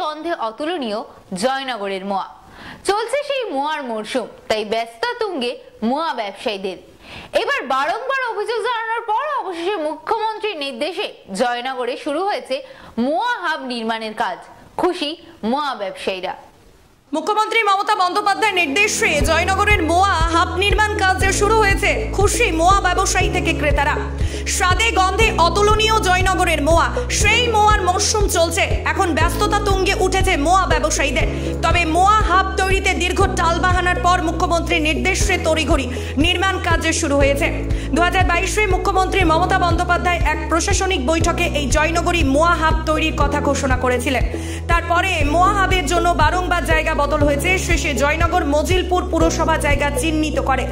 গন্ধে অতুলনীয় জয়নগরের মোয়া। চলছে সেই মোয়ার মরশুম, তাই ব্যস্ত তুঙ্গে মোয়া ব্যবসায়ীদের। এবার বারংবার অভিযোগ জানানোর পর অবশেষে মুখ্যমন্ত্রীর নির্দেশে জয়নগরে শুরু হয়েছে মোয়া হাব নির্মাণের কাজ। খুশি মোয়া ব্যবসায়ীরা। মুখ্যমন্ত্রী মমতা বন্দ্যোপাধ্যায়ের নির্দেশে জয়নগরের মোয়া হাব নির্মাণ কাজ শুরু হয়েছে। খুশি মোয়া ব্যবসায়ী থেকে ক্রেতারা। স্বাদে গন্ধে অতুলনীয় জয়নগরের মোয়া, সেই মোয়ার মরশুম চলছে। এখন ব্যস্ততা তুঙ্গে উঠেছে মোয়া ব্যবসায়ীদের। তবে মোয়া হাব তৈরিতে দীর্ঘ টালবাহানার পর মুখ্যমন্ত্রীর নির্দেশে তড়িঘড়ি নির্মাণ কাজ শুরু হয়েছে। 2022-এ মুখ্যমন্ত্রী মমতা বন্দ্যোপাধ্যায় এক প্রশাসনিক বৈঠকে এই জয়নগরী মোয়া হাব তৈরির কথা ঘোষণা করেছিলেন। তারপরে মোয়া হাবের জন্য বারংবার জায়গা বদল হয়েছে। শেষে জয়নগর মজিলপুর পুরসভা জায়গা চিহ্নিত করে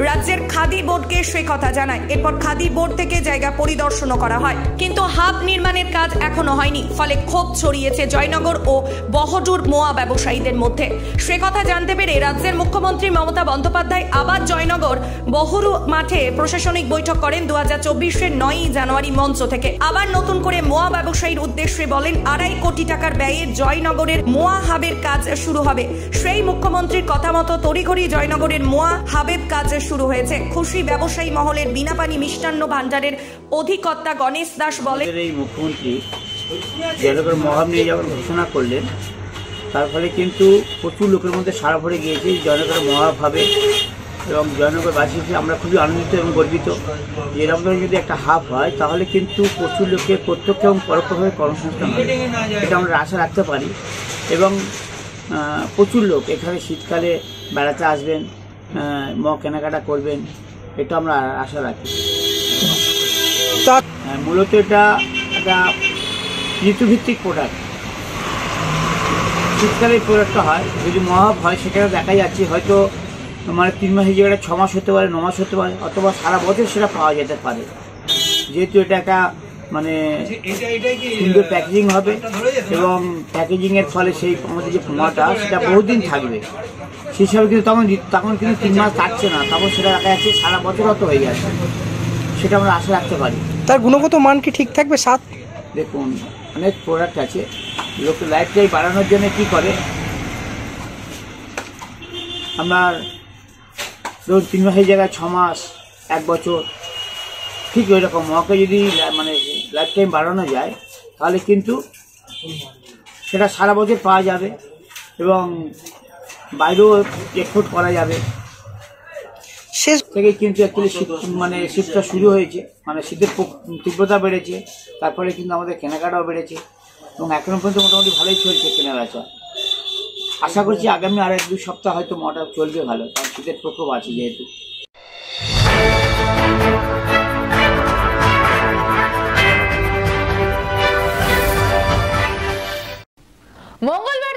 রাজ্যের খাদি বোর্ডকে সে কথা জানায়। এরপর খাদি বোর্ড থেকে জায়গা পরিদর্শনও করা হয়, কিন্তু হাব নির্মাণের কাজ এখনো হয়নি। ফলে ক্ষোভ ছড়িয়েছে জয়নগর ও বহডুর মোয়া ব্যবসায়ীদের মধ্যে। সে কথা জানতে পেরে রাজ্যের মুখ্যমন্ত্রী মমতা বন্দ্যোপাধ্যায় আবার জয়নগর বহরু মাঠে প্রশাসনিক বৈঠক করেন 2024-এর 9ই জানুয়ারি মঞ্চ থেকে। আবার নতুন করে মোয়া ব্যবসায়ীর উদ্দেশ্যে বলেন 2.5 কোটি টাকার ব্যয়ে জয়নগরের মোয়া হাবের কাজ শুরু হবে। সেই মুখ্যমন্ত্রীর কথা মতো তড়িঘড়ি জয়নগরের মোয়া হাবের কাজ শুরু হয়েছে। খুশি ব্যবসায়ী মহলের বিনাপানি মিষ্টান্ন ভান্ডারের অধিকর্তা গণেশ দাস বলেন, এই মুখ্যমন্ত্রী জয়নগর মোয়া হাব নিয়ে যখন ঘোষণা করলেন, তার ফলে কিন্তু প্রচুর লোকের মধ্যে সাড়া পড়ে গিয়েছে জয়নগর মোয়া হাব হবে। এবং জয়নগরবাসী হিসেবে আমরা খুবই আনন্দিত এবং গর্বিত। এরকম ধরনের যদি একটা হাব হয় তাহলে কিন্তু প্রচুর লোকের প্রত্যক্ষ এবং পরোক্ষভাবে কর্মসংস্থান হবে, এটা আমরা আশা রাখতে পারি। এবং প্রচুর লোক এখানে শীতকালে বেড়াতে আসবেন, মোয়া কেনাকাটা করবেন, এটা আমরা আশা রাখি। মূলত এটা একটা ঋতুভিত্তিক প্রোডাক্ট। শীতকালে এই প্রোডাক্টটা হয়। যদি মোয়া হাব হয় সেখানে দেখা যাচ্ছে হয়তো মানে 3 মাসের জায়গাটা 6 মাস হতে পারে, 9 মাস হতে পারে, অথবা সারা বছর সেটা পাওয়া যেতে পারে। যেহেতু এটা একটা মানে সুন্দর প্যাকেজিং হবে এবং প্যাকেজিংয়ের ফলে সেই আমাদের যে মোয়াটা সেটা বহুদিন থাকবে। সেই হিসাবে কিন্তু তখন কিন্তু 3 মাস থাকছে না, তখন সেটা দেখা যাচ্ছে সারা বছর হয়তো হয়ে যাচ্ছে। সেটা আমরা আশা রাখতে পারি। তার গুণগত মান কি ঠিক থাকবে? স্বাদ দেখুন, অনেক প্রোডাক্ট আছে। লোকের লাইফ টাইম বাড়ানোর জন্য কি করে, আপনার ধরুন 3 মাসের জায়গায় 6 মাস, 1 বছর, ঠিক ওই রকম মোয়াকে যদি মানে লাইফ টাইম বাড়ানো যায় তাহলে কিন্তু সেটা সারা বছর পাওয়া যাবে এবং বাইরেও এক্সপোর্ট করা যাবে। শেষ থেকে কিন্তু অ্যাকচুয়ালি মানে শীতটা শুরু হয়েছে, মানে শীতের তীব্রতা বেড়েছে, তারপরে কিন্তু আমাদের কেনাকাটাও বেড়েছে এবং এখনো পর্যন্ত মোটামুটি ভালোই চলছে কেনাবেচা। আশা করছি আগামী আর 1-2 সপ্তাহ হয়তো মোয়াটা চলবে ভালো, কারণ শীতের প্রকোপ আছে যেহেতু। মঙ্গলবার